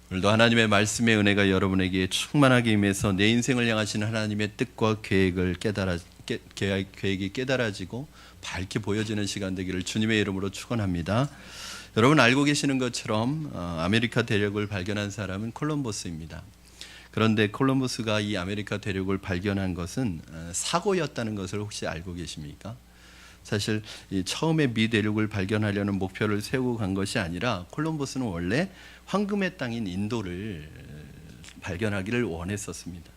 오늘도 하나님의 말씀의 은혜가 여러분에게 충만하게 임해서 내 인생을 향하시는 하나님의 뜻과 계획이 깨달아지고 밝게 보여지는 시간 되기를 주님의 이름으로 축원합니다. 여러분 알고 계시는 것처럼 아메리카 대륙을 발견한 사람은 콜럼버스입니다. 그런데 콜럼버스가 이 아메리카 대륙을 발견한 것은 사고였다는 것을 혹시 알고 계십니까? 사실 처음에 미 대륙을 발견하려는 목표를 세우고 간 것이 아니라 콜럼버스는 원래 황금의 땅인 인도를 발견하기를 원했었습니다.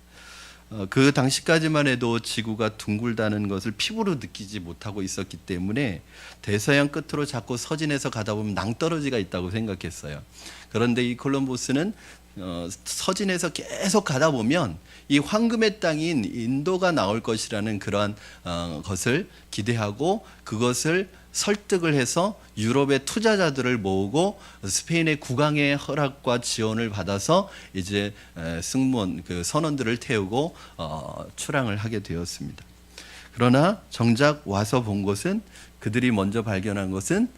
그 당시까지만 해도 지구가 둥글다는 것을 피부로 느끼지 못하고 있었기 때문에 대서양 끝으로 자꾸 서진해서 가다 보면 낭떠러지가 있다고 생각했어요. 그런데 이 콜럼버스는 서진해서 계속 가다 보면 이 황금의 땅인 인도가 나올 것이라는 그러한 것을 기대하고 그것을 설득을 해서 유럽의 투자자들을 모으고 스페인의 국왕의 허락과 지원을 받아서 이제 승무원 그 선원들을 태우고 출항을 하게 되었습니다. 그러나 정작 와서 본 것은 그들이 먼저 발견한 것은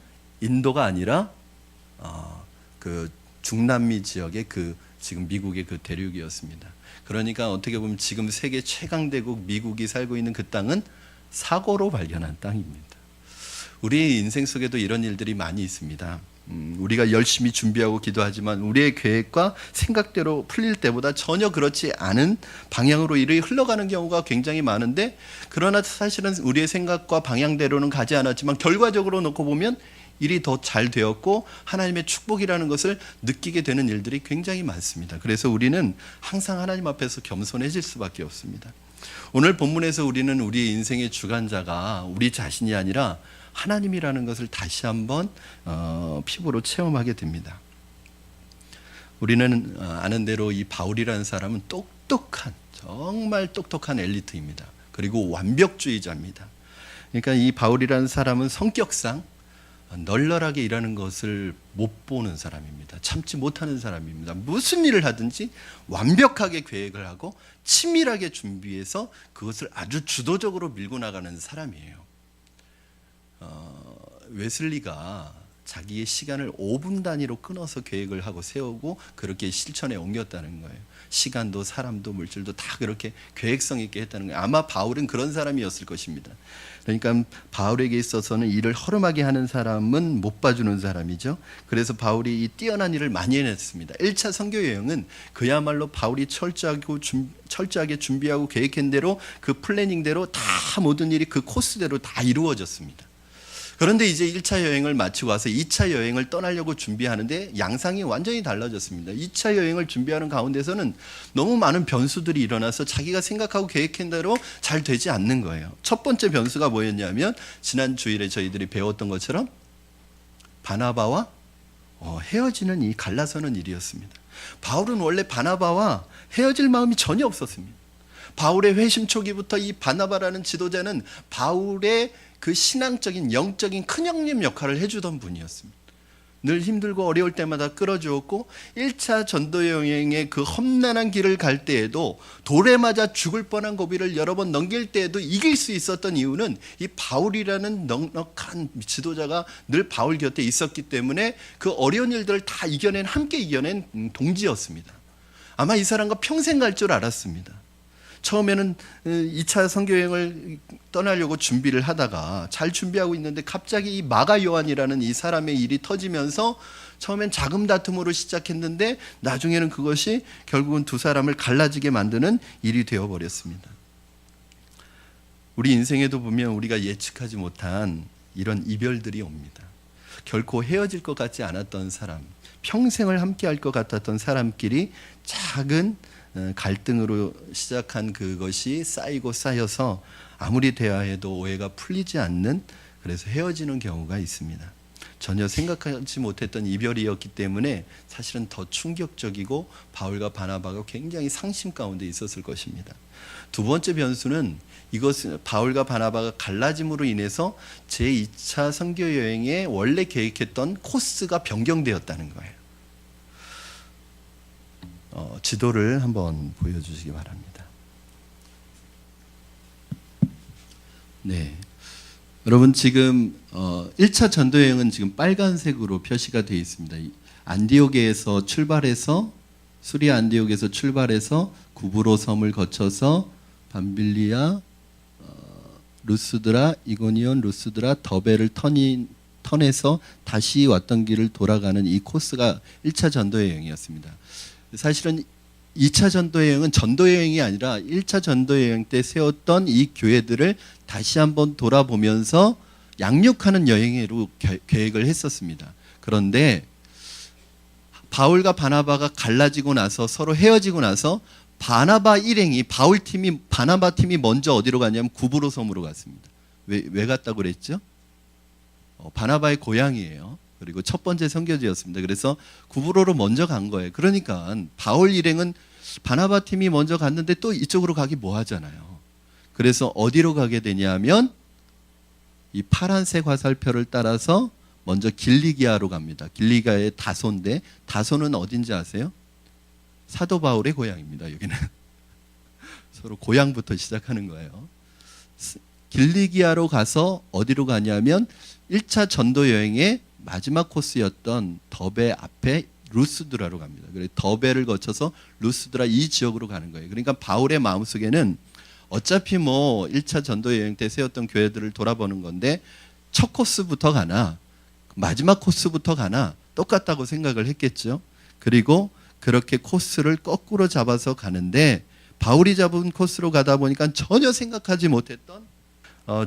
인도가 아니라 그 중남미 지역의 그 지금 미국의 그 대륙이었습니다. 그러니까 어떻게 보면 지금 세계 최강대국 미국이 살고 있는 그 땅은 사고로 발견한 땅입니다. 우리의 인생 속에도 이런 일들이 많이 있습니다. 우리가 열심히 준비하고 기도하지만 우리의 계획과 생각대로 풀릴 때보다 전혀 그렇지 않은 방향으로 일이 흘러가는 경우가 굉장히 많은데, 그러나 사실은 우리의 생각과 방향대로는 가지 않았지만 결과적으로 놓고 보면 일이 더 잘 되었고 하나님의 축복이라는 것을 느끼게 되는 일들이 굉장히 많습니다. 그래서 우리는 항상 하나님 앞에서 겸손해질 수밖에 없습니다. 오늘 본문에서 우리는 우리의 인생의 주관자가 우리 자신이 아니라 하나님이라는 것을 다시 한번 피부로 체험하게 됩니다. 우리는 아는 대로 이 바울이라는 사람은 정말 똑똑한 엘리트입니다. 그리고 완벽주의자입니다. 그러니까 이 바울이라는 사람은 성격상 널널하게 일하는 것을 못 보는 사람입니다. 참지 못하는 사람입니다. 무슨 일을 하든지 완벽하게 계획을 하고 치밀하게 준비해서 그것을 아주 주도적으로 밀고 나가는 사람이에요. 웨슬리가 자기의 시간을 5분 단위로 끊어서 계획을 하고 세우고 그렇게 실천에 옮겼다는 거예요. 시간도 사람도 물질도 다 그렇게 계획성 있게 했다는 거예요. 아마 바울은 그런 사람이었을 것입니다. 그러니까 바울에게 있어서는 일을 허름하게 하는 사람은 못 봐주는 사람이죠. 그래서 바울이 이 뛰어난 일을 많이 해냈습니다. 1차 선교 여행은 그야말로 바울이 철저하게 준비하고 계획한 대로 그 플래닝대로 다 모든 일이 그 코스대로 다 이루어졌습니다. 그런데 이제 1차 여행을 마치고 와서 2차 여행을 떠나려고 준비하는데 양상이 완전히 달라졌습니다. 2차 여행을 준비하는 가운데서는 너무 많은 변수들이 일어나서 자기가 생각하고 계획한 대로 잘 되지 않는 거예요. 첫 번째 변수가 뭐였냐면 지난 주일에 저희들이 배웠던 것처럼 바나바와 헤어지는 이 갈라서는 일이었습니다. 바울은 원래 바나바와 헤어질 마음이 전혀 없었습니다. 바울의 회심 초기부터 이 바나바라는 지도자는 바울의 그 신앙적인 영적인 큰형님 역할을 해주던 분이었습니다. 늘 힘들고 어려울 때마다 끌어주었고 1차 전도 여행의 그 험난한 길을 갈 때에도 돌에 맞아 죽을 뻔한 고비를 여러 번 넘길 때에도 이길 수 있었던 이유는 이 바울이라는 넉넉한 지도자가 늘 바울 곁에 있었기 때문에 그 어려운 일들을 다 함께 이겨낸 동지였습니다. 아마 이 사람과 평생 갈 줄 알았습니다. 처음에는 2차 선교여행을 떠나려고 준비를 하다가 잘 준비하고 있는데 갑자기 이 마가 요한이라는 이 사람의 일이 터지면서 처음엔 자금 다툼으로 시작했는데 나중에는 그것이 결국은 두 사람을 갈라지게 만드는 일이 되어버렸습니다. 우리 인생에도 보면 우리가 예측하지 못한 이런 이별들이 옵니다. 결코 헤어질 것 같지 않았던 사람, 평생을 함께할 것 같았던 사람끼리 작은 갈등으로 시작한 그것이 쌓이고 쌓여서 아무리 대화해도 오해가 풀리지 않는, 그래서 헤어지는 경우가 있습니다. 전혀 생각하지 못했던 이별이었기 때문에 사실은 더 충격적이고 바울과 바나바가 굉장히 상심 가운데 있었을 것입니다. 두 번째 변수는 이것은 바울과 바나바가 갈라짐으로 인해서 제2차 선교 여행에 원래 계획했던 코스가 변경되었다는 거예요. 지도를 한번 보여주시기 바랍니다. 네, 여러분 지금 1차 전도여행은 지금 빨간색으로 표시가 되어 있습니다. 안디오게에서 출발해서 수리아 안디옥에서 출발해서 구브로 섬을 거쳐서 밤빌리아, 루스드라, 이고니온, 루스드라, 더베를 턴해서 다시 왔던 길을 돌아가는 이 코스가 1차 전도 여행이었습니다. 사실은 2차 전도 여행은 전도 여행이 아니라 1차 전도 여행 때 세웠던 이 교회들을 다시 한번 돌아보면서 양육하는 여행으로 계획을 했었습니다. 그런데 바울과 바나바가 갈라지고 나서 서로 헤어지고 나서 바나바 일행이 바나바 팀이 먼저 어디로 갔냐면 구브로 섬으로 갔습니다. 왜 갔다고 그랬죠? 바나바의 고향이에요. 그리고 첫 번째 선교지였습니다. 그래서 구브로로 먼저 간 거예요. 그러니까 바울 일행은 바나바 팀이 먼저 갔는데 또 이쪽으로 가기 뭐 하잖아요. 그래서 어디로 가게 되냐면 이 파란색 화살표를 따라서 먼저 길리기아로 갑니다. 길리기아의 다소인데 다소는 어딘지 아세요? 사도 바울의 고향입니다. 여기는 서로 고향부터 시작하는 거예요. 길리기아로 가서 어디로 가냐면 1차 전도 여행의 마지막 코스였던 더베 앞에 루스드라로 갑니다. 그래서 더베를 거쳐서 루스드라 이 지역으로 가는 거예요. 그러니까 바울의 마음속에는 어차피 뭐 1차 전도 여행 때 세웠던 교회들을 돌아보는 건데 첫 코스부터 가나 마지막 코스부터 가나 똑같다고 생각을 했겠죠. 그리고 그렇게 코스를 거꾸로 잡아서 가는데 바울이 잡은 코스로 가다 보니까 전혀 생각하지 못했던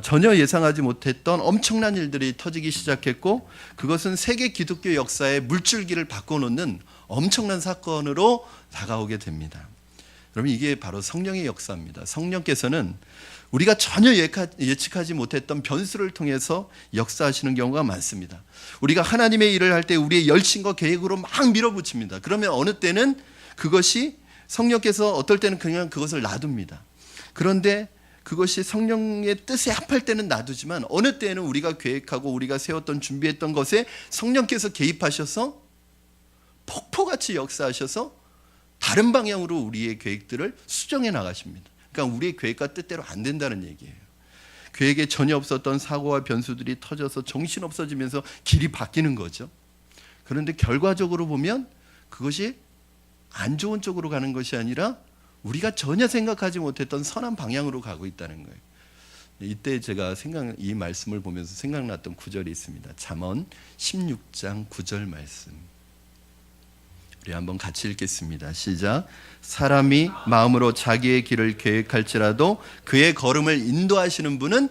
전혀 예상하지 못했던 엄청난 일들이 터지기 시작했고 그것은 세계 기독교 역사의 물줄기를 바꿔놓는 엄청난 사건으로 다가오게 됩니다. 여러분 이게 바로 성령의 역사입니다. 성령께서는 우리가 전혀 예측하지 못했던 변수를 통해서 역사하시는 경우가 많습니다. 우리가 하나님의 일을 할 때 우리의 열심과 계획으로 막 밀어붙입니다. 그러면 어느 때는 그것이 성령께서 어떨 때는 그냥 그것을 놔둡니다. 그런데 그것이 성령의 뜻에 합할 때는 놔두지만 어느 때는 우리가 계획하고 우리가 세웠던 준비했던 것에 성령께서 개입하셔서 폭포같이 역사하셔서 다른 방향으로 우리의 계획들을 수정해 나가십니다. 그러니까 우리의 계획과 뜻대로 안 된다는 얘기예요. 계획에 전혀 없었던 사고와 변수들이 터져서 정신없어지면서 길이 바뀌는 거죠. 그런데 결과적으로 보면 그것이 안 좋은 쪽으로 가는 것이 아니라 우리가 전혀 생각하지 못했던 선한 방향으로 가고 있다는 거예요. 이때 제가 이 말씀을 보면서 생각났던 구절이 있습니다. 잠언 16장 9절 말씀. 우리 한번 같이 읽겠습니다. 시작. 사람이 마음으로 자기의 길을 계획할지라도 그의 걸음을 인도하시는 분은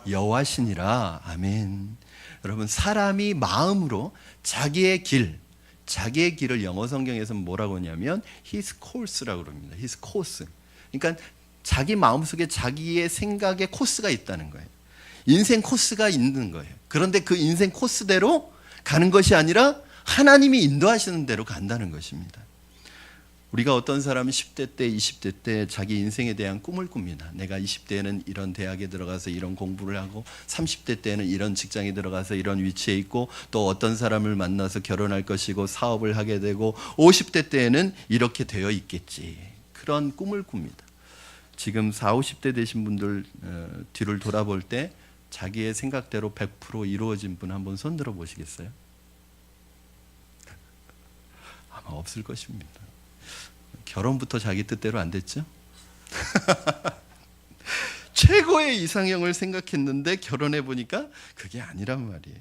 여호와시니라. 아멘. 여러분 사람이 마음으로 자기의 길을 영어 성경에서는 뭐라고 하냐면 his course라고 합니다. his course. 그러니까 자기 마음속에 자기의 생각의 코스가 있다는 거예요. 인생 코스가 있는 거예요. 그런데 그 인생 코스대로 가는 것이 아니라 하나님이 인도하시는 대로 간다는 것입니다. 우리가 어떤 사람은 10대 때, 20대 때 자기 인생에 대한 꿈을 꿉니다. 내가 20대에는 이런 대학에 들어가서 이런 공부를 하고 30대 때는 이런 직장에 들어가서 이런 위치에 있고 또 어떤 사람을 만나서 결혼할 것이고 사업을 하게 되고 50대 때에는 이렇게 되어 있겠지. 그런 꿈을 꿉니다. 지금 40, 50대 되신 분들 뒤를 돌아볼 때 자기의 생각대로 100% 이루어진 분 한번 손 들어 보시겠어요? 아마 없을 것입니다. 결혼부터 자기 뜻대로 안 됐죠? 최고의 이상형을 생각했는데 결혼해 보니까 그게 아니란 말이에요.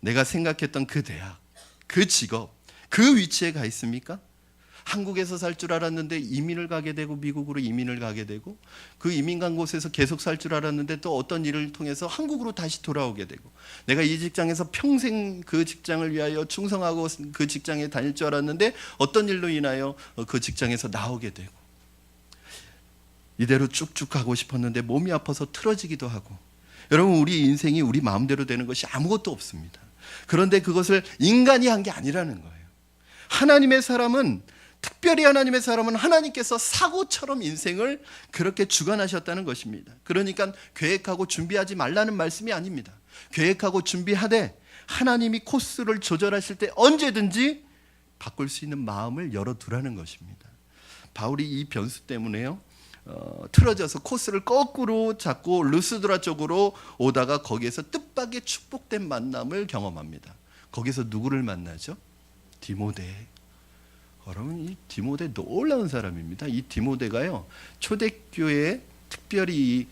내가 생각했던 그 대학, 그 직업, 그 위치에 가 있습니까? 한국에서 살 줄 알았는데 이민을 가게 되고 미국으로 이민을 가게 되고 그 이민 간 곳에서 계속 살 줄 알았는데 또 어떤 일을 통해서 한국으로 다시 돌아오게 되고 내가 이 직장에서 평생 그 직장을 위하여 충성하고 그 직장에 다닐 줄 알았는데 어떤 일로 인하여 그 직장에서 나오게 되고 이대로 쭉쭉 가고 싶었는데 몸이 아파서 틀어지기도 하고 여러분 우리 인생이 우리 마음대로 되는 것이 아무것도 없습니다. 그런데 그것을 인간이 한 게 아니라는 거예요. 하나님의 사람은 특별히 하나님의 사람은 하나님께서 사고처럼 인생을 그렇게 주관하셨다는 것입니다. 그러니까 계획하고 준비하지 말라는 말씀이 아닙니다. 계획하고 준비하되 하나님이 코스를 조절하실 때 언제든지 바꿀 수 있는 마음을 열어두라는 것입니다. 바울이 이 변수 때문에요 틀어져서 코스를 거꾸로 잡고 루스드라 쪽으로 오다가 거기에서 뜻밖의 축복된 만남을 경험합니다. 거기서 누구를 만나죠? 디모데. 여러분, 이 디모데 놀라운 사람입니다. 이 디모데가요, 초대교회에 특별히 이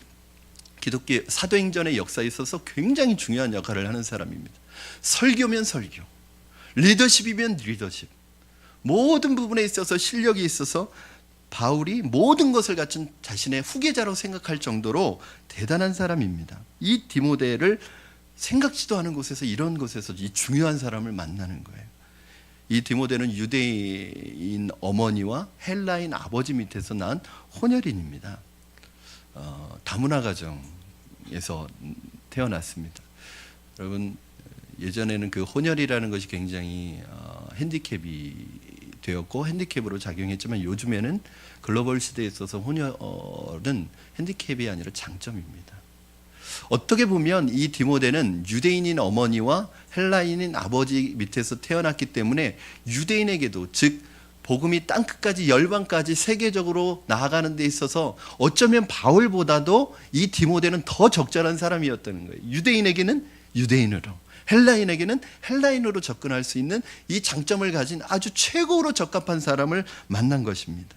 기독교 사도행전의 역사에 있어서 굉장히 중요한 역할을 하는 사람입니다. 설교면 설교, 리더십이면 리더십, 모든 부분에 있어서 실력이 있어서 바울이 모든 것을 갖춘 자신의 후계자로 생각할 정도로 대단한 사람입니다. 이 디모데를 생각지도 않은 곳에서, 이런 곳에서 이 중요한 사람을 만나는 거예요. 이 디모데는 유대인 어머니와 헬라인 아버지 밑에서 난 혼혈인입니다. 다문화 가정에서 태어났습니다. 여러분, 예전에는 그 혼혈이라는 것이 굉장히 핸디캡이 되었고 핸디캡으로 작용했지만, 요즘에는 글로벌 시대에 있어서 혼혈은 핸디캡이 아니라 장점입니다. 어떻게 보면 이 디모데는 유대인인 어머니와 헬라인인 아버지 밑에서 태어났기 때문에 유대인에게도, 즉 복음이 땅끝까지, 열방까지 세계적으로 나아가는 데 있어서 어쩌면 바울보다도 이 디모데는 더 적절한 사람이었다는 거예요. 유대인에게는 유대인으로, 헬라인에게는 헬라인으로 접근할 수 있는 이 장점을 가진 아주 최고로 적합한 사람을 만난 것입니다.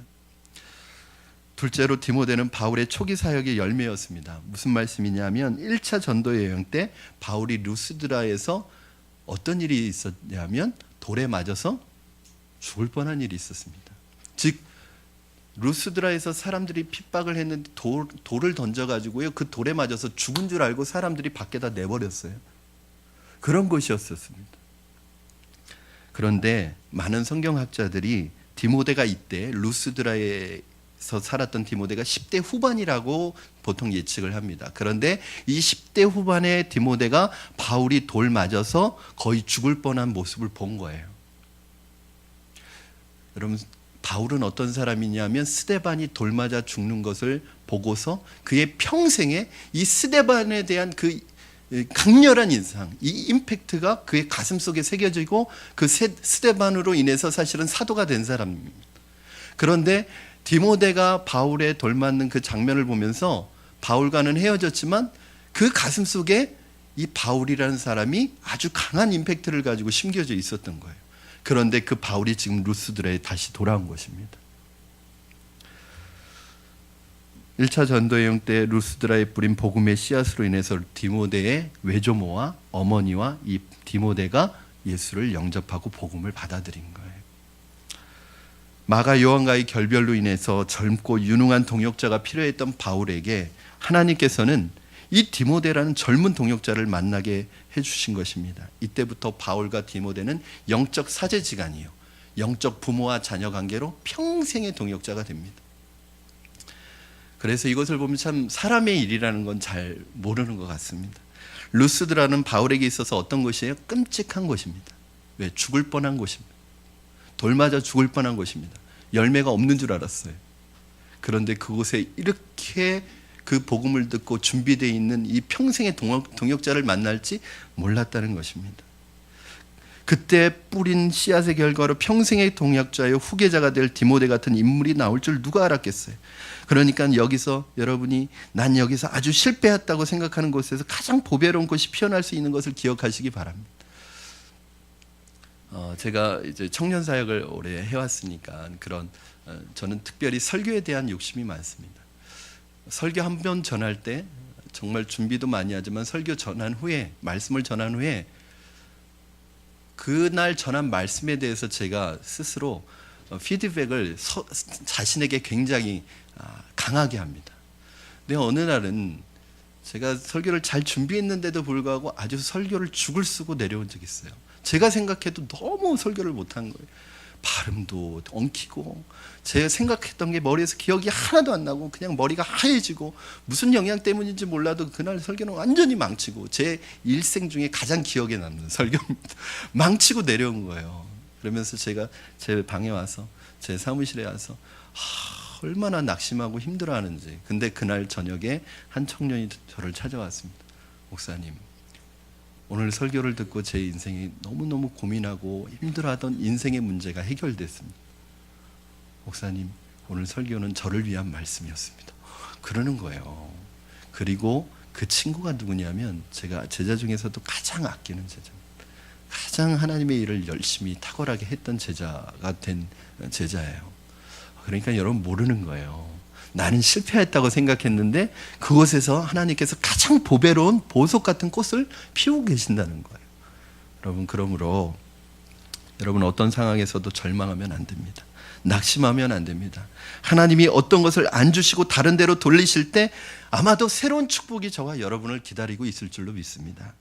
둘째로 디모데는 바울의 초기 사역의 열매였습니다. 무슨 말씀이냐면 1차 전도 여행 때 바울이 루스드라에서 어떤 일이 있었냐면 돌에 맞아서 죽을 뻔한 일이 있었습니다. 즉 루스드라에서 사람들이 핍박을 했는데 돌을 던져가지고요, 그 돌에 맞아서 죽은 줄 알고 사람들이 밖에다 내버렸어요. 그런 곳이었습니다. 그런데 많은 성경학자들이 디모데가 이때 루스드라에서 살았던 디모데가 10대 후반이라고 보통 예측을 합니다. 그런데 이 10대 후반의 디모데가 바울이 돌 맞아서 거의 죽을 뻔한 모습을 본 거예요. 여러분, 바울은 어떤 사람이냐면 스데반이 돌 맞아 죽는 것을 보고서 그의 평생에 이 스데반에 대한 그 강렬한 인상, 이 임팩트가 그의 가슴 속에 새겨지고 그 스데반으로 인해서 사실은 사도가 된 사람입니다. 그런데 디모데가 바울의 돌 맞는 그 장면을 보면서 바울과는 헤어졌지만 그 가슴 속에 이 바울이라는 사람이 아주 강한 임팩트를 가지고 심겨져 있었던 거예요. 그런데 그 바울이 지금 루스드라에 다시 돌아온 것입니다. 1차 전도여행 때 루스드라에 뿌린 복음의 씨앗으로 인해서 디모데의 외조모와 어머니와 이 디모데가 예수를 영접하고 복음을 받아들인 거예요. 마가 요한과의 결별로 인해서 젊고 유능한 동역자가 필요했던 바울에게 하나님께서는 이 디모데라는 젊은 동역자를 만나게 해주신 것입니다. 이때부터 바울과 디모데는 영적 사제지간이요, 영적 부모와 자녀 관계로 평생의 동역자가 됩니다. 그래서 이것을 보면 참 사람의 일이라는 건 잘 모르는 것 같습니다. 루스드라는 바울에게 있어서 어떤 곳이에요? 끔찍한 곳입니다. 왜? 죽을 뻔한 곳입니다. 돌 맞아 죽을 뻔한 곳입니다. 열매가 없는 줄 알았어요. 그런데 그곳에 이렇게 그 복음을 듣고 준비되어 있는 이 평생의 동역자를 만날지 몰랐다는 것입니다. 그때 뿌린 씨앗의 결과로 평생의 동역자요 후계자가 될 디모데 같은 인물이 나올 줄 누가 알았겠어요. 그러니까 여기서 여러분이 난 여기서 아주 실패했다고 생각하는 곳에서 가장 보배로운 꽃이 피어날 수 있는 것을 기억하시기 바랍니다. 제가 이제 청년 사역을 오래 해왔으니까 저는 특별히 설교에 대한 욕심이 많습니다. 설교 한 번 전할 때 정말 준비도 많이 하지만 설교 전한 후에, 말씀을 전한 후에 그날 전한 말씀에 대해서 제가 스스로 피드백을 자신에게 굉장히 강하게 합니다. 근데 어느 날은 제가 설교를 잘 준비했는데도 불구하고 아주 설교를 죽을 쓰고 내려온 적이 있어요. 제가 생각해도 너무 설교를 못한 거예요. 발음도 엉키고 제가 생각했던 게 머리에서 기억이 하나도 안 나고 그냥 머리가 하얘지고 무슨 영향 때문인지 몰라도 그날 설교는 완전히 망치고 제 일생 중에 가장 기억에 남는 설교입니다. 망치고 내려온 거예요. 그러면서 제가 제 방에 와서 제 사무실에 와서 얼마나 낙심하고 힘들어하는지. 근데 그날 저녁에 한 청년이 저를 찾아왔습니다. 목사님, 오늘 설교를 듣고 제 인생이 너무너무 고민하고 힘들어하던 인생의 문제가 해결됐습니다. 목사님, 오늘 설교는 저를 위한 말씀이었습니다. 그러는 거예요. 그리고 그 친구가 누구냐면 제가 제자 중에서도 가장 아끼는 제자입니다. 가장 하나님의 일을 열심히 탁월하게 했던 제자가 된 제자예요. 그러니까 여러분 모르는 거예요. 나는 실패했다고 생각했는데 그곳에서 하나님께서 가장 보배로운 보석 같은 꽃을 피우고 계신다는 거예요. 여러분, 그러므로 여러분 어떤 상황에서도 절망하면 안 됩니다. 낙심하면 안 됩니다. 하나님이 어떤 것을 안 주시고 다른 데로 돌리실 때 아마도 새로운 축복이 저와 여러분을 기다리고 있을 줄로 믿습니다.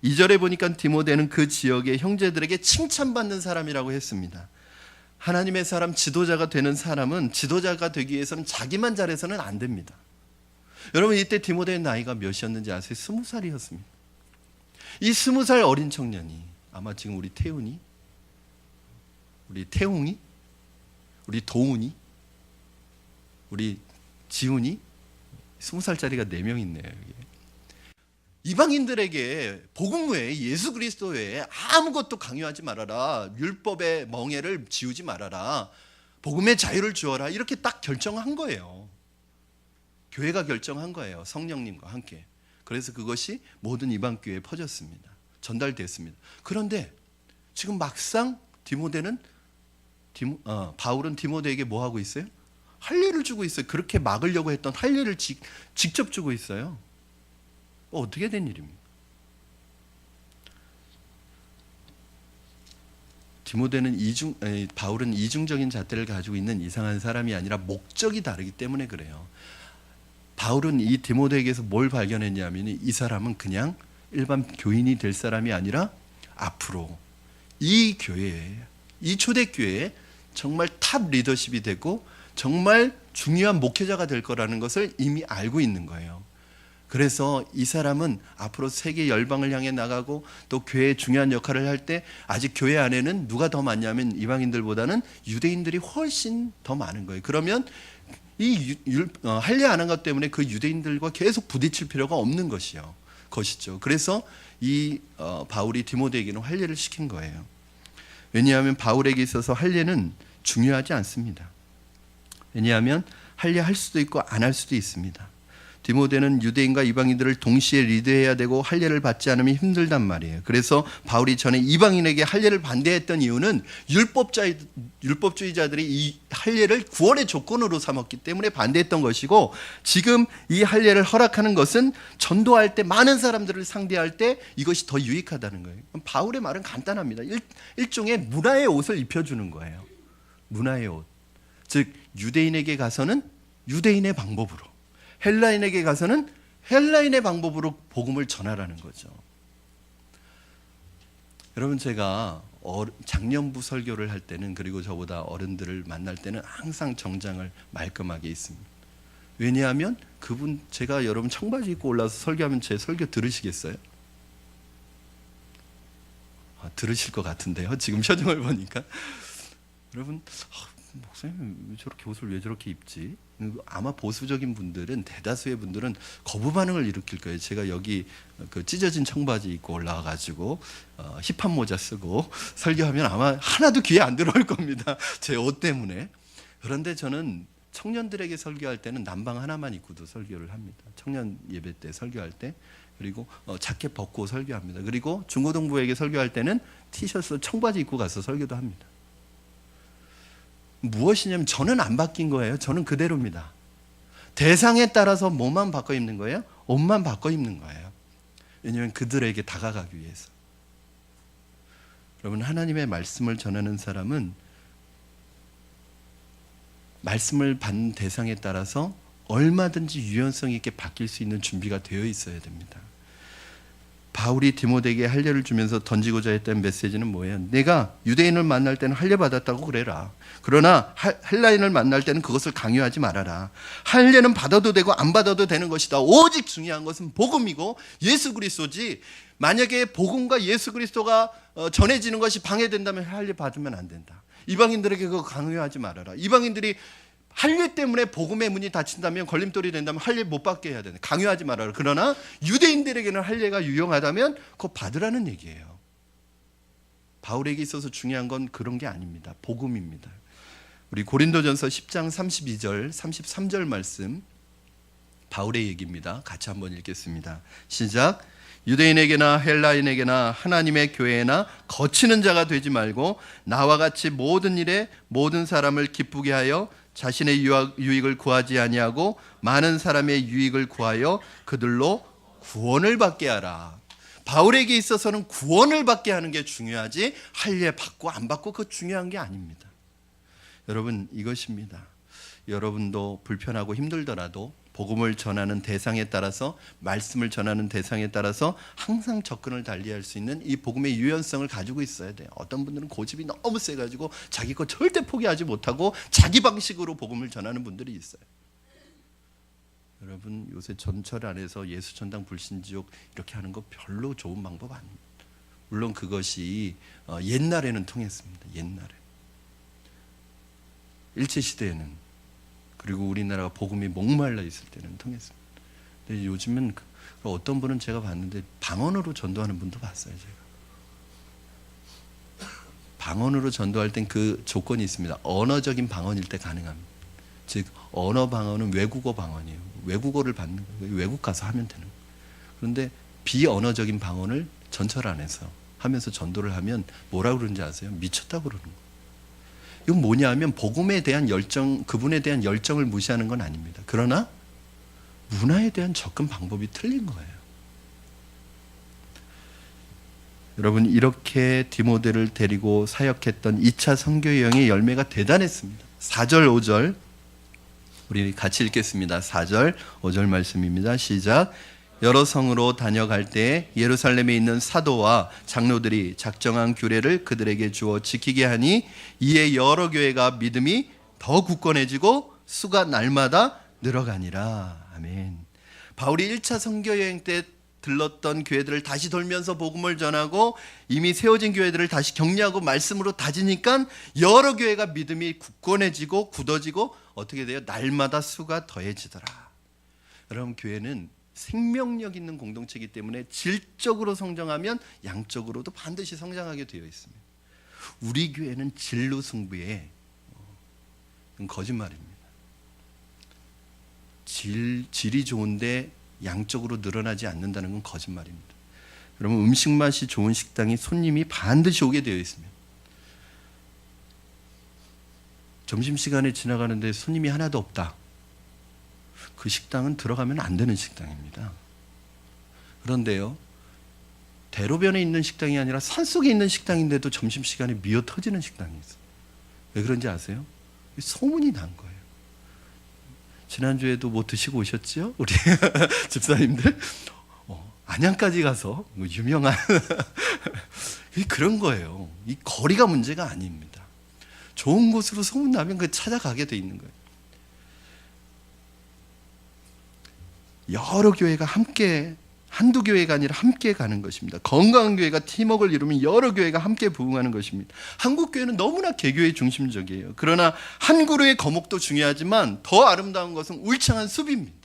2절에 보니까 디모데는 그 지역의 형제들에게 칭찬받는 사람이라고 했습니다. 하나님의 사람, 지도자가 되는 사람은 지도자가 되기 위해서는 자기만 잘해서는 안 됩니다. 여러분, 이때 디모데의 나이가 몇이었는지 아세요? 20살이었습니다. 이 20살 어린 청년이 아마 지금 우리 태훈이, 우리 태웅이, 우리 도훈이, 우리 지훈이 20살짜리가 4명 있네요. 여기. 이방인들에게 복음 외에, 예수 그리스도 외에 아무것도 강요하지 말아라. 율법의 멍에를 지우지 말아라. 복음의 자유를 주어라. 이렇게 딱 결정한 거예요. 교회가 결정한 거예요. 성령님과 함께. 그래서 그것이 모든 이방 교회에 퍼졌습니다. 전달됐습니다. 그런데 지금 막상 바울은 디모데에게 뭐 하고 있어요? 할례를 주고 있어요. 그렇게 막으려고 했던 할례를 직접 주고 있어요. 어떻게 된 일입니까? 바울은 이중적인 잣대를 가지고 있는 이상한 사람이 아니라 목적이 다르기 때문에 그래요. 바울은 이 디모데에게서 뭘 발견했냐면 이 사람은 그냥 일반 교인이 될 사람이 아니라 앞으로 이 교회에, 이 초대교회에 정말 탑 리더십이 되고 정말 중요한 목회자가 될 거라는 것을 이미 알고 있는 거예요. 그래서 이 사람은 앞으로 세계 열방을 향해 나가고 또 교회의 중요한 역할을 할 때 아직 교회 안에는 누가 더 많냐면 이방인들보다는 유대인들이 훨씬 더 많은 거예요. 그러면 이 할례 안 한 것 때문에 그 유대인들과 계속 부딪힐 필요가 없는 것이죠. 그래서 이 바울이 디모데에게는 할례를 시킨 거예요. 왜냐하면 바울에게 있어서 할례는 중요하지 않습니다. 왜냐하면 할례 할 수도 있고 안 할 수도 있습니다. 디모데는 유대인과 이방인들을 동시에 리드해야 되고 할례를 받지 않으면 힘들단 말이에요. 그래서 바울이 전에 이방인에게 할례를 반대했던 이유는 율법주의자들이 이 할례를 구원의 조건으로 삼았기 때문에 반대했던 것이고, 지금 이 할례를 허락하는 것은 전도할 때, 많은 사람들을 상대할 때 이것이 더 유익하다는 거예요. 바울의 말은 간단합니다. 일종의 문화의 옷을 입혀주는 거예요. 문화의 옷. 즉 유대인에게 가서는 유대인의 방법으로, 헬라인에게 가서는 헬라인의 방법으로 복음을 전하라는 거죠. 여러분, 제가 장년부 설교를 할 때는, 그리고 저보다 어른들을 만날 때는 항상 정장을 말끔하게 입습니다. 왜냐하면 제가 여러분 청바지 입고 올라서 설교하면 제 설교 들으시겠어요? 들으실 것 같은데요. 지금 표정을 보니까. 여러분, 목사님 저렇게 옷을 왜 저렇게 입지? 아마 보수적인 분들은, 대다수의 분들은 거부 반응을 일으킬 거예요. 제가 여기 그 찢어진 청바지 입고 올라와가지고 힙합 모자 쓰고 설교하면 아마 하나도 귀에 안 들어올 겁니다. 제 옷 때문에. 그런데 저는 청년들에게 설교할 때는 남방 하나만 입고도 설교를 합니다. 청년 예배 때 설교할 때. 그리고 자켓 벗고 설교합니다. 그리고 중고등부에게 설교할 때는 티셔츠 청바지 입고 가서 설교도 합니다. 무엇이냐면 저는 안 바뀐 거예요. 저는 그대로입니다. 대상에 따라서 뭐만 바꿔 입는 거예요? 옷만 바꿔 입는 거예요. 왜냐하면 그들에게 다가가기 위해서. 여러분, 하나님의 말씀을 전하는 사람은 말씀을 받는 대상에 따라서 얼마든지 유연성 있게 바뀔 수 있는 준비가 되어 있어야 됩니다. 바울이 디모데에게 할례를 주면서 던지고자 했던 메시지는 뭐예요? 내가 유대인을 만날 때는 할례 받았다고 그래라. 그러나 헬라인을 만날 때는 그것을 강요하지 말아라. 할례는 받아도 되고 안 받아도 되는 것이다. 오직 중요한 것은 복음이고 예수 그리스도지, 만약에 복음과 예수 그리스도가 전해지는 것이 방해된다면 할례 받으면 안 된다. 이방인들에게 그거 강요하지 말아라. 이방인들이 할례 때문에 복음의 문이 닫힌다면, 걸림돌이 된다면 할례 못 받게 해야 되는, 강요하지 말아라. 그러나 유대인들에게는 할례가 유용하다면 그거 받으라는 얘기예요. 바울에게 있어서 중요한 건 그런 게 아닙니다. 복음입니다. 우리 고린도전서 10장 32절 33절 말씀, 바울의 얘기입니다. 같이 한번 읽겠습니다. 시작. 유대인에게나 헬라인에게나 하나님의 교회나 거치는 자가 되지 말고 나와 같이 모든 일에 모든 사람을 기쁘게 하여 자신의 유익을 구하지 아니하고 많은 사람의 유익을 구하여 그들로 구원을 받게 하라. 바울에게 있어서는 구원을 받게 하는 게 중요하지 할례 받고 안 받고 그거 중요한 게 아닙니다. 여러분, 이것입니다. 여러분도 불편하고 힘들더라도 복음을 전하는 대상에 따라서, 말씀을 전하는 대상에 따라서 항상 접근을 달리할 수 있는 이 복음의 유연성을 가지고 있어야 돼요. 어떤 분들은 고집이 너무 세가지고 자기 거 절대 포기하지 못하고 자기 방식으로 복음을 전하는 분들이 있어요. 여러분, 요새 전철 안에서 예수 전당 불신지옥 이렇게 하는 거 별로 좋은 방법 아닙니다. 물론 그것이 옛날에는 통했습니다. 옛날에 일제시대에는, 그리고 우리나라가 복음이 목말라 있을 때는 통했습니다. 근데 요즘은 어떤 분은 제가 봤는데 방언으로 전도하는 분도 봤어요. 제가 방언으로 전도할 땐 그 조건이 있습니다. 언어적인 방언일 때 가능합니다. 즉 언어 방언은 외국어 방언이에요. 외국어를 받는 거예요. 외국 가서 하면 되는 거예요. 그런데 비언어적인 방언을 전철 안에서 하면서 전도를 하면 뭐라고 그러는지 아세요? 미쳤다고 그러는 거예요. 이건 뭐냐 하면 복음에 대한 열정, 그분에 대한 열정을 무시하는 건 아닙니다. 그러나 문화에 대한 접근 방법이 틀린 거예요. 여러분, 이렇게 디모데를 데리고 사역했던 2차 선교 여행의 열매가 대단했습니다. 4절 5절 우리 같이 읽겠습니다. 4절 5절 말씀입니다. 시작. 여러 성으로 다녀갈 때 예루살렘에 있는 사도와 장로들이 작정한 규례를 그들에게 주어 지키게 하니 이에 여러 교회가 믿음이 더 굳건해지고 수가 날마다 늘어가니라. 아멘. 바울이 1차 선교 여행 때 들렀던 교회들을 다시 돌면서 복음을 전하고 이미 세워진 교회들을 다시 격려하고 말씀으로 다지니까 여러 교회가 믿음이 굳건해지고 굳어지고 어떻게 돼요? 날마다 수가 더해지더라. 여러분, 교회는 생명력 있는 공동체이기 때문에 질적으로 성장하면 양적으로도 반드시 성장하게 되어 있습니다. 우리 교회는 진로 승부에 거짓말입니다. 질이 좋은데 양적으로 늘어나지 않는다는 건 거짓말입니다. 여러분, 음식 맛이 좋은 식당이 손님이 반드시 오게 되어 있습니다. 점심시간에 지나가는데 손님이 하나도 없다. 그 식당은 들어가면 안 되는 식당입니다. 그런데요, 대로변에 있는 식당이 아니라 산속에 있는 식당인데도 점심시간에 미어 터지는 식당이 있어요. 왜 그런지 아세요? 소문이 난 거예요. 지난주에도 뭐 드시고 오셨죠? 우리 집사님들 안양까지 가서 유명한 그런 거예요. 이 거리가 문제가 아닙니다. 좋은 곳으로 소문나면 그 찾아가게 돼 있는 거예요. 여러 교회가 함께, 한두 교회가 아니라 함께 가는 것입니다. 건강한 교회가 팀워크를 이루면 여러 교회가 함께 부흥하는 것입니다. 한국 교회는 너무나 개교의 중심적이에요. 그러나 한 그루의 거목도 중요하지만 더 아름다운 것은 울창한 숲입니다.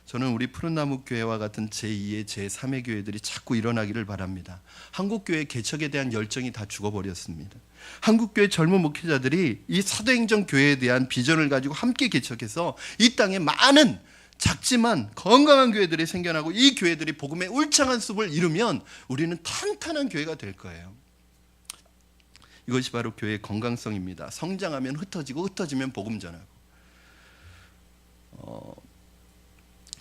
저는 우리 푸른나무 교회와 같은 제2의 제3의 교회들이 자꾸 일어나기를 바랍니다. 한국 교회 개척에 대한 열정이 다 죽어버렸습니다. 한국 교회 젊은 목회자들이 이 사도행전 교회에 대한 비전을 가지고 함께 개척해서 이 땅에 많은 작지만 건강한 교회들이 생겨나고 이 교회들이 복음의 울창한 숲을 이루면 우리는 탄탄한 교회가 될 거예요. 이것이 바로 교회의 건강성입니다. 성장하면 흩어지고 흩어지면 복음 전하고.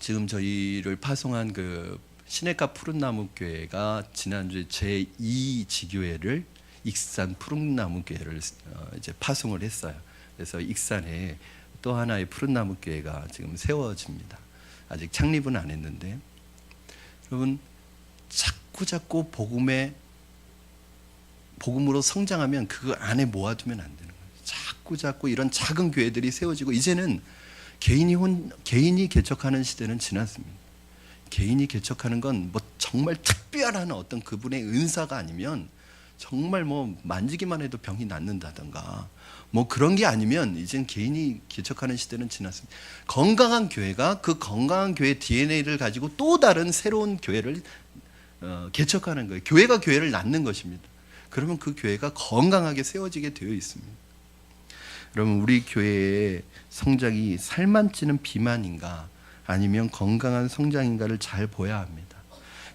지금 저희를 파송한 그 시내가 푸른나무 교회가 지난주에 제2 지교회를 익산 푸른나무 교회를 이제 파송을 했어요. 그래서 익산에 또 하나의 푸른나무 교회가 지금 세워집니다. 아직 창립은 안 했는데, 여러분, 자꾸 복음으로 성장하면 그 안에 모아두면 안 되는 거예요. 자꾸 이런 작은 교회들이 세워지고, 이제는 개인이 개척하는 시대는 지났습니다. 개인이 개척하는 건 뭐 정말 특별한 어떤 그분의 은사가 아니면, 정말 뭐 만지기만 해도 병이 낫는다던가 뭐 그런 게 아니면 이젠 개인이 개척하는 시대는 지났습니다. 건강한 교회가 그 건강한 교회 DNA를 가지고 또 다른 새로운 교회를 개척하는 거예요. 교회가 교회를 낳는 것입니다. 그러면 그 교회가 건강하게 세워지게 되어 있습니다. 여러분, 우리 교회의 성장이 살만 찌는 비만인가 아니면 건강한 성장인가를 잘 보아야 합니다.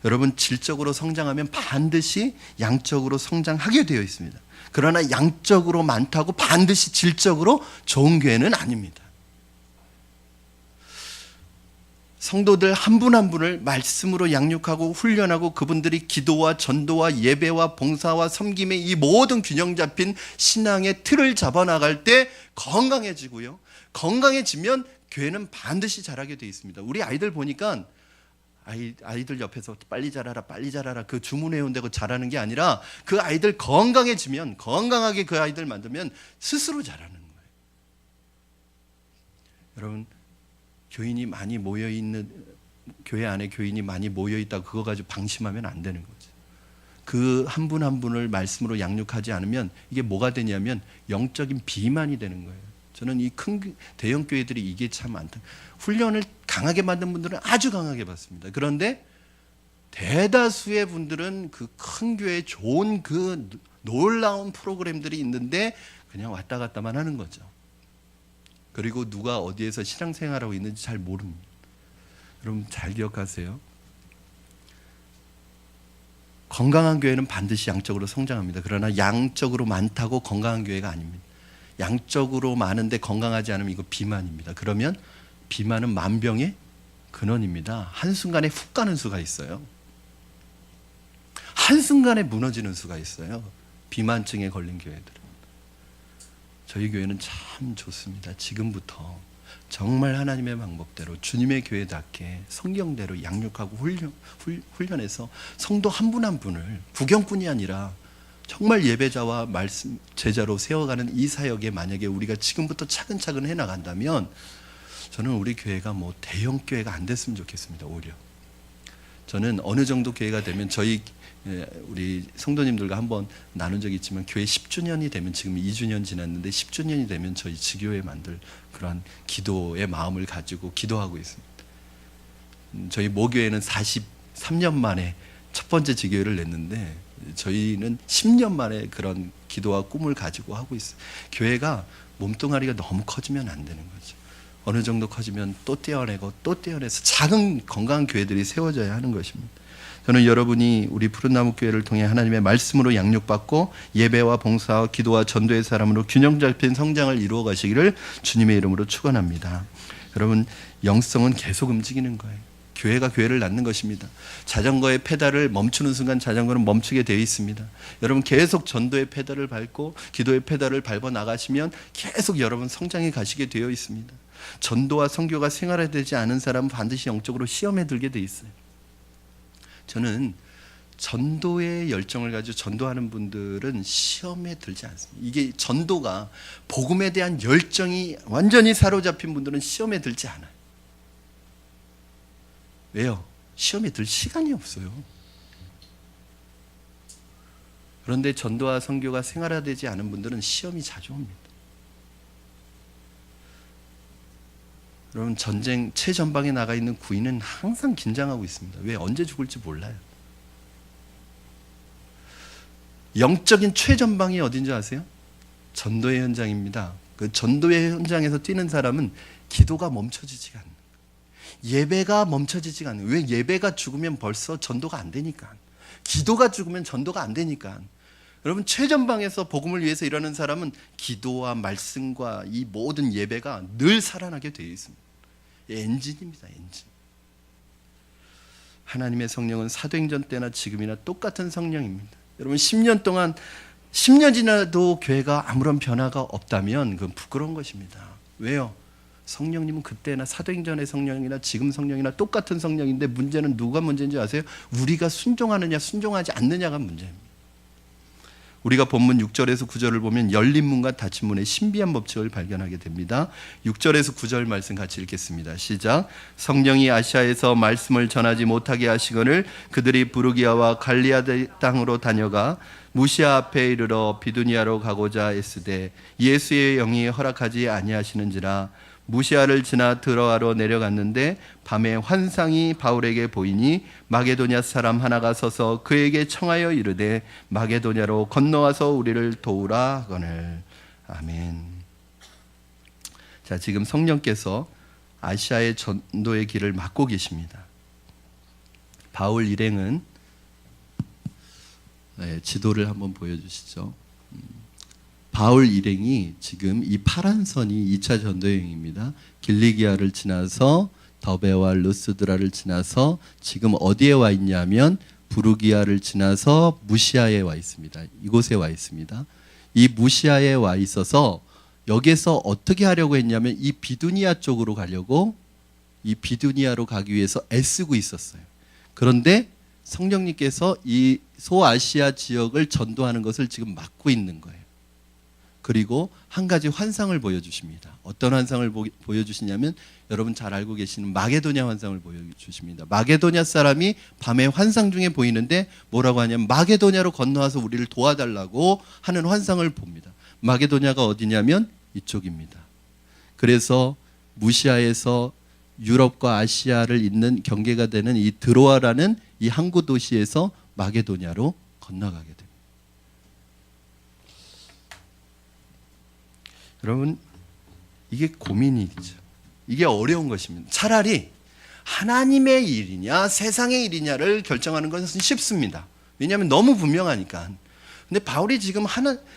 여러분, 질적으로 성장하면 반드시 양적으로 성장하게 되어 있습니다. 그러나 양적으로 많다고 반드시 질적으로 좋은 교회는 아닙니다. 성도들 한 분 한 분을 말씀으로 양육하고 훈련하고 그분들이 기도와 전도와 예배와 봉사와 섬김의 이 모든 균형 잡힌 신앙의 틀을 잡아나갈 때 건강해지고요. 건강해지면 교회는 반드시 자라게 되어 있습니다. 우리 아이들 보니까 아이들 옆에서 빨리 자라라 빨리 자라라 그 주문해온다고 자라는 게 아니라 그 아이들 건강해지면, 건강하게 그 아이들 만들면 스스로 자라는 거예요. 여러분, 교인이 많이 모여있는 교회 안에 교인이 많이 모여있다고 그거 가지고 방심하면 안 되는 거죠. 그 한 분 한 분을 말씀으로 양육하지 않으면 이게 뭐가 되냐면 영적인 비만이 되는 거예요. 저는 이 큰 대형 교회들이 이게 참 많다. 훈련을 강하게 만든 분들은 아주 강하게 받습니다. 그런데 대다수의 분들은 그 큰 교회에 좋은 그 놀라운 프로그램들이 있는데 그냥 왔다 갔다만 하는 거죠. 그리고 누가 어디에서 신앙생활하고 있는지 잘 모릅니다. 여러분 잘 기억하세요. 건강한 교회는 반드시 양적으로 성장합니다. 그러나 양적으로 많다고 건강한 교회가 아닙니다. 양적으로 많은데 건강하지 않으면 이거 비만입니다. 그러면 비만은 만병의 근원입니다. 한순간에 훅 가는 수가 있어요. 한순간에 무너지는 수가 있어요. 비만증에 걸린 교회들은. 저희 교회는 참 좋습니다. 지금부터 정말 하나님의 방법대로 주님의 교회답게 성경대로 양육하고 훈련해서 성도 한 분 한 분을 구경꾼이 아니라 정말 예배자와 말씀 제자로 세워가는 이 사역에 만약에 우리가 지금부터 차근차근 해나간다면 저는 우리 교회가 뭐 대형 교회가 안 됐으면 좋겠습니다. 오히려 저는 어느 정도 교회가 되면 우리 성도님들과 한번 나눈 적이 있지만 교회 10주년이 되면 지금 2주년 지났는데 10주년이 되면 저희 지교회 만들 그러한 기도의 마음을 가지고 기도하고 있습니다. 저희 모교회는 43년 만에 첫 번째 지교회를 냈는데 저희는 10년 만에 그런 기도와 꿈을 가지고 하고 있어요. 교회가 몸뚱아리가 너무 커지면 안 되는 거죠. 어느 정도 커지면 또 떼어내고 또 떼어내서 작은 건강한 교회들이 세워져야 하는 것입니다. 저는 여러분이 우리 푸른나무 교회를 통해 하나님의 말씀으로 양육받고 예배와 봉사와 기도와 전도의 사람으로 균형 잡힌 성장을 이루어 가시기를 주님의 이름으로 축원합니다. 여러분, 영성은 계속 움직이는 거예요. 교회가 교회를 낳는 것입니다. 자전거의 페달을 멈추는 순간 자전거는 멈추게 되어 있습니다. 여러분 계속 전도의 페달을 밟고 기도의 페달을 밟아 나가시면 계속 여러분 성장해 가시게 되어 있습니다. 전도와 선교가 생활화되지 않은 사람은 반드시 영적으로 시험에 들게 되어 있어요. 저는 전도의 열정을 가지고 전도하는 분들은 시험에 들지 않습니다. 이게 전도가 복음에 대한 열정이 완전히 사로잡힌 분들은 시험에 들지 않아요. 왜요? 시험에 들 시간이 없어요. 그런데 전도와 선교가 생활화되지 않은 분들은 시험이 자주 옵니다. 여러분, 전쟁 최전방에 나가 있는 구인은 항상 긴장하고 있습니다. 왜? 언제 죽을지 몰라요. 영적인 최전방이 어딘지 아세요? 전도의 현장입니다. 그 전도의 현장에서 뛰는 사람은 기도가 멈춰지지가 않는 거예요. 예배가 멈춰지지가 않는 거예요. 왜? 예배가 죽으면 벌써 전도가 안 되니까. 기도가 죽으면 전도가 안 되니까. 여러분, 최전방에서 복음을 위해서 일하는 사람은 기도와 말씀과 이 모든 예배가 늘 살아나게 되어 있습니다. 엔진입니다. 엔진. 하나님의 성령은 사도행전 때나 지금이나 똑같은 성령입니다. 여러분, 10년 동안 10년 지나도 교회가 아무런 변화가 없다면 그건 부끄러운 것입니다. 왜요? 성령님은 그때나 사도행전의 성령이나 지금 성령이나 똑같은 성령인데 문제는 누가 문제인지 아세요? 우리가 순종하느냐 순종하지 않느냐가 문제입니다. 우리가 본문 6절에서 9절을 보면 열린 문과 닫힌 문의 신비한 법칙을 발견하게 됩니다. 6절에서 9절 말씀 같이 읽겠습니다. 시작. 성령이 아시아에서 말씀을 전하지 못하게 하시거늘 그들이 부르기아와 갈리아 땅으로 다녀가 무시아 앞에 이르러 비두니아로 가고자 애쓰되 예수의 영이 허락하지 아니하시는지라. 무시아를 지나 드로아로 내려갔는데 밤에 환상이 바울에게 보이니 마게도냐 사람 하나가 서서 그에게 청하여 이르되 마게도냐로 건너와서 우리를 도우라 하거늘. 아멘. 자, 지금 성령께서 아시아의 전도의 길을 막고 계십니다. 바울 일행은 지도를 한번 보여주시죠. 바울 일행이 지금 이 파란 선이 2차 전도 여행입니다. 길리기아를 지나서 더베와 루스드라를 지나서 지금 어디에 와 있냐면 부르기아를 지나서 무시아에 와 있습니다. 이곳에 와 있습니다. 이 무시아에 와 있어서 여기서 어떻게 하려고 했냐면 이 비두니아 쪽으로 가려고, 이 비두니아로 가기 위해서 애쓰고 있었어요. 그런데 성령님께서 이 소아시아 지역을 전도하는 것을 지금 막고 있는 거예요. 그리고 한 가지 환상을 보여주십니다. 어떤 환상을 보여주시냐면 여러분 잘 알고 계시는 마게도냐 환상을 보여주십니다. 마게도냐 사람이 밤에 환상 중에 보이는데 뭐라고 하냐면 마게도냐로 건너와서 우리를 도와달라고 하는 환상을 봅니다. 마게도냐가 어디냐면 이쪽입니다. 그래서 무시아에서 유럽과 아시아를 잇는 경계가 되는 이 드로아라는 이 항구 도시에서 마게도냐로 건너가게 됩니다. 여러분, 이게 고민이죠. 이게 어려운 것입니다. 차라리 하나님의 일이냐 세상의 일이냐를 결정하는 것은 쉽습니다. 왜냐하면 너무 분명하니까. 근데 바울이 지금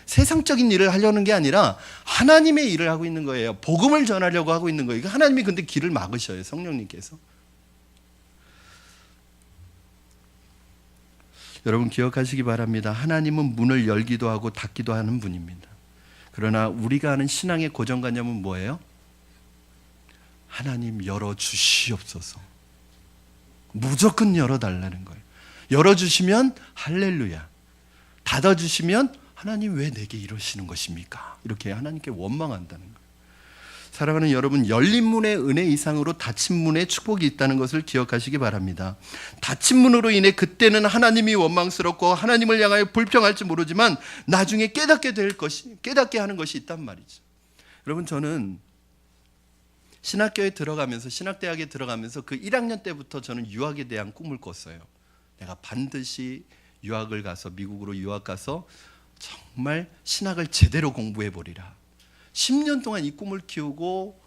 세상적인 일을 하려는 게 아니라 하나님의 일을 하고 있는 거예요. 복음을 전하려고 하고 있는 거예요. 하나님이 근데 길을 막으셔요. 성령님께서. 여러분 기억하시기 바랍니다. 하나님은 문을 열기도 하고 닫기도 하는 분입니다. 그러나 우리가 아는 신앙의 고정관념은 뭐예요? 하나님 열어주시옵소서. 무조건 열어달라는 거예요. 열어주시면 할렐루야. 닫아주시면 하나님 왜 내게 이러시는 것입니까? 이렇게 하나님께 원망한다는 거예요. 사랑하는 여러분, 열린 문의 은혜 이상으로 닫힌 문의 축복이 있다는 것을 기억하시기 바랍니다. 닫힌 문으로 인해 그때는 하나님이 원망스럽고 하나님을 향하여 불평할지 모르지만 나중에 깨닫게 하는 것이 있단 말이죠. 여러분, 저는 신학교에 들어가면서, 신학대학에 들어가면서 그 1학년 때부터 저는 유학에 대한 꿈을 꿨어요. 내가 반드시 유학을 가서, 미국으로 유학 가서 정말 신학을 제대로 공부해 보리라. 10년 동안 이 꿈을 키우고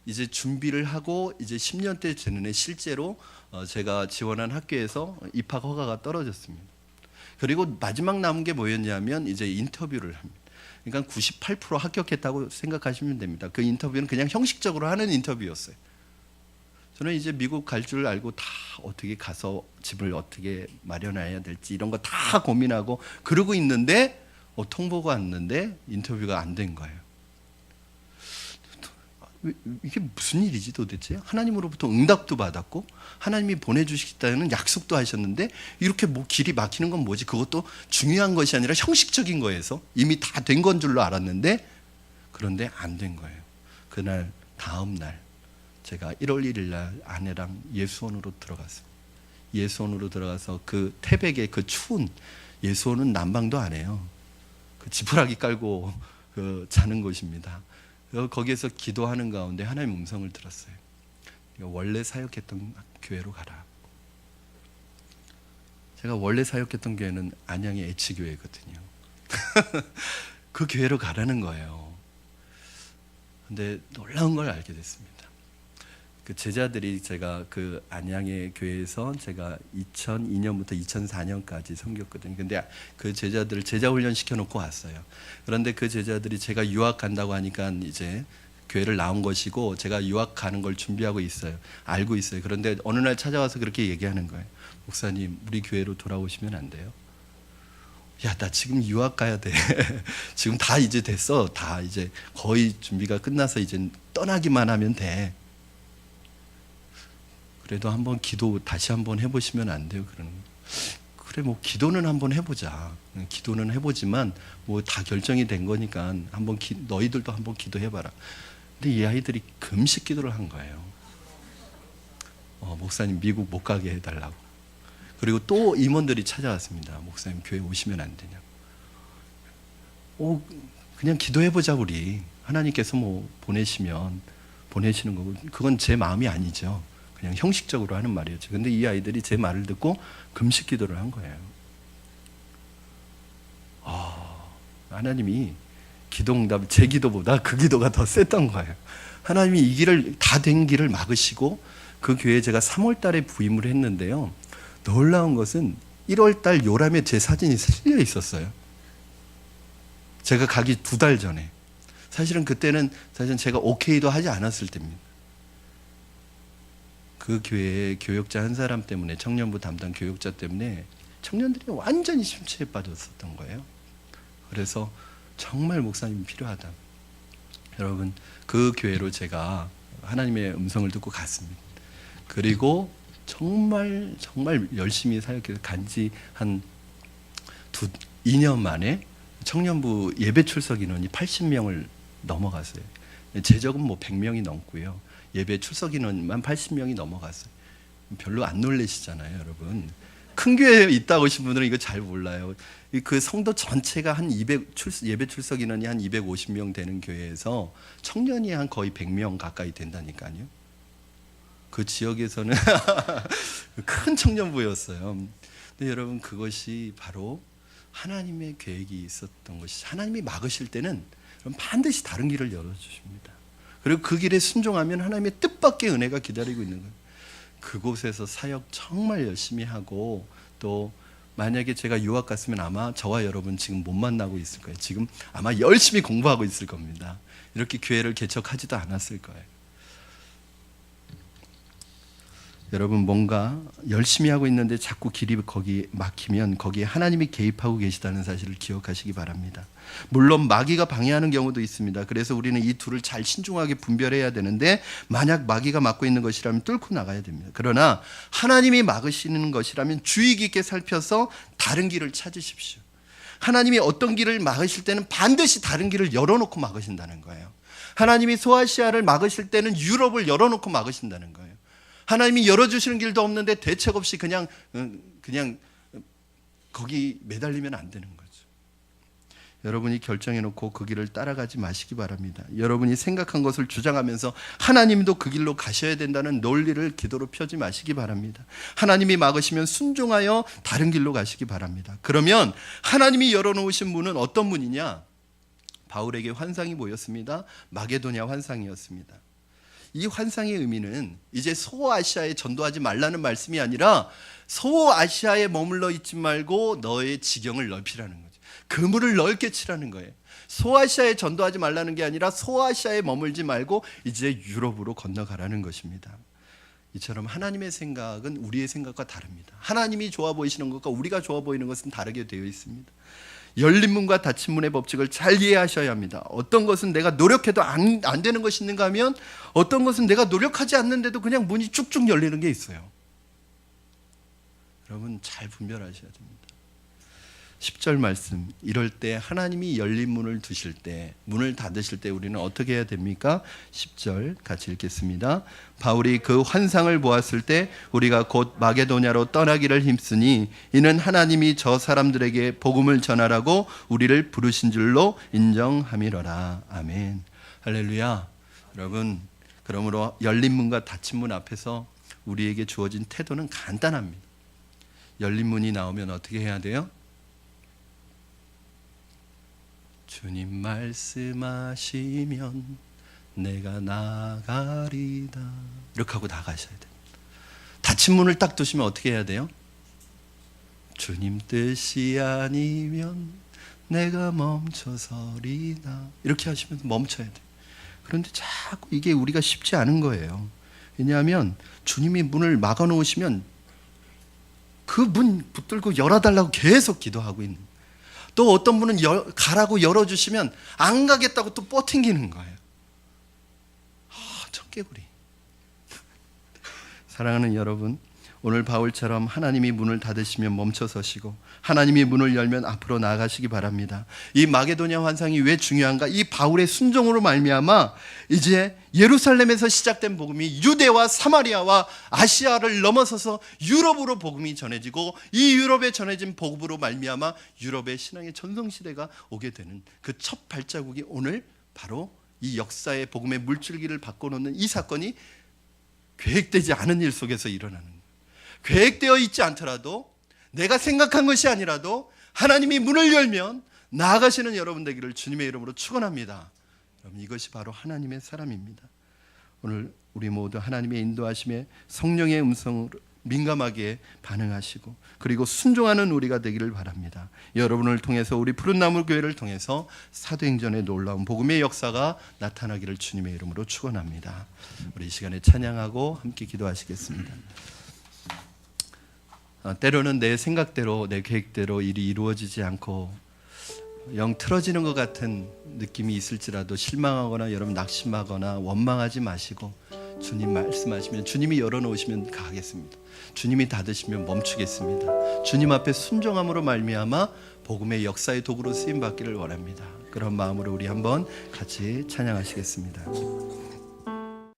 이제 준비를 하고 이제 10년째 되는 해 실제로 제가 지원한 학교에서 입학 허가가 떨어졌습니다. 그리고 마지막 남은 게 뭐였냐면 이제 인터뷰를 합니다. 그러니까 98% 합격했다고 생각하시면 됩니다. 그 인터뷰는 그냥 형식적으로 하는 인터뷰였어요. 저는 이제 미국 갈 줄 알고 다 어떻게 가서 집을 어떻게 마련해야 될지 이런 거 다 고민하고 그러고 있는데 통보가 왔는데 인터뷰가 안 된 거예요. 이게 무슨 일이지 도대체? 하나님으로부터 응답도 받았고 하나님이 보내주시겠다는 약속도 하셨는데 이렇게 뭐 길이 막히는 건 뭐지? 그것도 중요한 것이 아니라 형식적인 거에서 이미 다 된 건 줄로 알았는데 그런데 안 된 거예요. 그날 다음 날 제가 1월 1일 날 아내랑 예수원으로 들어갔어요. 예수원으로 들어가서 그 태백의 그 추운 예수원은 난방도 안 해요. 그 지푸라기 깔고 자는 곳입니다. 거기에서 기도하는 가운데 하나님의 음성을 들었어요. 원래 사역했던 교회로 가라. 제가 원래 사역했던 교회는 안양의 애치교회거든요. 그 교회로 가라는 거예요. 근데 놀라운 걸 알게 됐습니다. 그 제자들이 제가 그 안양의 교회에서 제가 2002년부터 2004년까지 섬겼거든요. 근데 그 제자들을 제자 훈련 시켜놓고 왔어요. 그런데 그 제자들이 제가 유학 간다고 하니까 이제 교회를 나온 것이고 제가 유학 가는 걸 준비하고 있어요. 알고 있어요. 그런데 어느 날 찾아와서 그렇게 얘기하는 거예요. 목사님, 우리 교회로 돌아오시면 안 돼요? 야, 나 지금 유학 가야 돼. 지금 다 이제 됐어. 다 이제 거의 준비가 끝나서 이제 떠나기만 하면 돼. 그래도 한번 기도 다시 한번 해보시면 안 돼요? 그러는 거예요. 그래, 뭐 기도는 한번 해보자. 기도는 해보지만 뭐 다 결정이 된 거니까 한번 너희들도 한번 기도해봐라. 근데 이 아이들이 금식 기도를 한 거예요. 목사님 미국 못 가게 해달라고. 그리고 또 임원들이 찾아왔습니다. 목사님 교회 오시면 안 되냐고. 그냥 기도해보자 우리. 하나님께서 뭐 보내시면 보내시는 거고 그건 제 마음이 아니죠. 그냥 형식적으로 하는 말이었죠. 근데 이 아이들이 제 말을 듣고 금식 기도를 한 거예요. 하나님이 기도 응답, 제 기도보다 그 기도가 더 셌던 거예요. 하나님이 이 길을 다 된 길을 막으시고 그 교회에 제가 3월 달에 부임을 했는데요. 놀라운 것은 1월달 요람에 제 사진이 실려 있었어요. 제가 가기 2달 전에. 사실은 그때는 제가 오케이도 하지 않았을 때입니다. 그 교회의 교역자 한 사람 때문에, 청년부 담당 교역자 때문에 청년들이 완전히 심취에 빠졌었던 거예요. 그래서 정말 목사님이 필요하다. 여러분, 그 교회로 제가 하나님의 음성을 듣고 갔습니다. 그리고 정말 열심히 사역해서 간지 한 2년 만에 청년부 예배 출석 인원이 80명을 넘어갔어요. 제적은 뭐 100명이 넘고요. 예배 출석 인원만 80명이 넘어갔어요. 별로 안 놀라시잖아요, 여러분. 큰 교회에 있다 오신 분들은 이거 잘 몰라요. 그 성도 전체가 한 예배 출석 인원이 한 250명 되는 교회에서 청년이 한 거의 100명 가까이 된다니까요. 그 지역에서는 큰 청년부였어요. 근데 여러분, 그것이 바로 하나님의 계획이 있었던 것이, 하나님이 막으실 때는 반드시 다른 길을 열어주십니다. 그리고 그 길에 순종하면 하나님의 뜻밖의 은혜가 기다리고 있는 거예요. 그곳에서 사역 정말 열심히 하고, 또 만약에 제가 유학 갔으면 아마 저와 여러분 지금 못 만나고 있을 거예요. 지금 아마 열심히 공부하고 있을 겁니다. 이렇게 교회를 개척하지도 않았을 거예요. 여러분, 뭔가 열심히 하고 있는데 자꾸 길이 거기 막히면 거기에 하나님이 개입하고 계시다는 사실을 기억하시기 바랍니다. 물론 마귀가 방해하는 경우도 있습니다. 그래서 우리는 이 둘을 잘 신중하게 분별해야 되는데, 만약 마귀가 막고 있는 것이라면 뚫고 나가야 됩니다. 그러나 하나님이 막으시는 것이라면 주의 깊게 살펴서 다른 길을 찾으십시오. 하나님이 어떤 길을 막으실 때는 반드시 다른 길을 열어놓고 막으신다는 거예요. 하나님이 소아시아를 막으실 때는 유럽을 열어놓고 막으신다는 거예요. 하나님이 열어주시는 길도 없는데 대책 없이 그냥 거기 매달리면 안 되는 거죠. 여러분이 결정해놓고 그 길을 따라가지 마시기 바랍니다. 여러분이 생각한 것을 주장하면서 하나님도 그 길로 가셔야 된다는 논리를 기도로 펴지 마시기 바랍니다. 하나님이 막으시면 순종하여 다른 길로 가시기 바랍니다. 그러면 하나님이 열어놓으신 문은 어떤 문이냐? 바울에게 환상이 보였습니다. 마게도냐 환상이었습니다. 이 환상의 의미는 이제 소아시아에 전도하지 말라는 말씀이 아니라 소아시아에 머물러 있지 말고 너의 지경을 넓히라는 거죠. 그물을 넓게 치라는 거예요. 소아시아에 전도하지 말라는 게 아니라 소아시아에 머물지 말고 이제 유럽으로 건너가라는 것입니다. 이처럼 하나님의 생각은 우리의 생각과 다릅니다. 하나님이 좋아 보이시는 것과 우리가 좋아 보이는 것은 다르게 되어 있습니다. 열린 문과 닫힌 문의 법칙을 잘 이해하셔야 합니다. 어떤 것은 내가 노력해도 안 되는 것이 있는가 하면, 어떤 것은 내가 노력하지 않는데도 그냥 문이 쭉쭉 열리는 게 있어요. 여러분, 잘 분별하셔야 됩니다. 10절 말씀, 이럴 때 하나님이 열린 문을 두실 때, 문을 닫으실 때 우리는 어떻게 해야 됩니까? 10절 같이 읽겠습니다. 바울이 그 환상을 보았을 때 우리가 곧 마게도냐로 떠나기를 힘쓰니 이는 하나님이 저 사람들에게 복음을 전하라고 우리를 부르신 줄로 인정함이로라. 아멘. 할렐루야. 여러분, 그러므로 열린 문과 닫힌 문 앞에서 우리에게 주어진 태도는 간단합니다. 열린 문이 나오면 어떻게 해야 돼요? 주님 말씀하시면 내가 나가리다. 이렇게 하고 나가셔야 돼요. 닫힌 문을 딱 두시면 어떻게 해야 돼요? 주님 뜻이 아니면 내가 멈춰서리다. 이렇게 하시면서 멈춰야 돼요. 그런데 자꾸 이게 우리가 쉽지 않은 거예요. 왜냐하면 주님이 문을 막아놓으시면 그 문 붙들고 열어달라고 계속 기도하고 있는 거예요. 또 어떤 분은 가라고 열어주시면 안 가겠다고 또 뻗팅기는 거예요. 청개구리. 사랑하는 여러분, 오늘 바울처럼 하나님이 문을 닫으시면 멈춰 서시고 하나님이 문을 열면 앞으로 나아가시기 바랍니다. 이 마게도냐 환상이 왜 중요한가? 이 바울의 순종으로 말미암아 이제 예루살렘에서 시작된 복음이 유대와 사마리아와 아시아를 넘어서서 유럽으로 복음이 전해지고, 이 유럽에 전해진 복음으로 말미암아 유럽의 신앙의 전성시대가 오게 되는 그 첫 발자국이 오늘 바로 이 역사의 복음의 물줄기를 바꿔놓는 이 사건이 계획되지 않은 일 속에서 일어나는 거예요. 계획되어 있지 않더라도, 내가 생각한 것이 아니라도 하나님이 문을 열면 나아가시는 여러분 되기를 주님의 이름으로 축원합니다. 여러분, 이것이 바로 하나님의 사람입니다. 오늘 우리 모두 하나님의 인도하심에 성령의 음성을 민감하게 반응하시고 그리고 순종하는 우리가 되기를 바랍니다. 여러분을 통해서 우리 푸른나무 교회를 통해서 사도행전의 놀라운 복음의 역사가 나타나기를 주님의 이름으로 축원합니다. 우리 이 시간에 찬양하고 함께 기도하시겠습니다. 때로는 내 생각대로 내 계획대로 일이 이루어지지 않고 영 틀어지는 것 같은 느낌이 있을지라도 실망하거나 여러분 낙심하거나 원망하지 마시고 주님 말씀하시면 주님이 열어놓으시면 가겠습니다. 주님이 닫으시면 멈추겠습니다. 주님 앞에 순종함으로 말미암아 복음의 역사의 도구로 쓰임 받기를 원합니다. 그런 마음으로 우리 한번 같이 찬양하시겠습니다.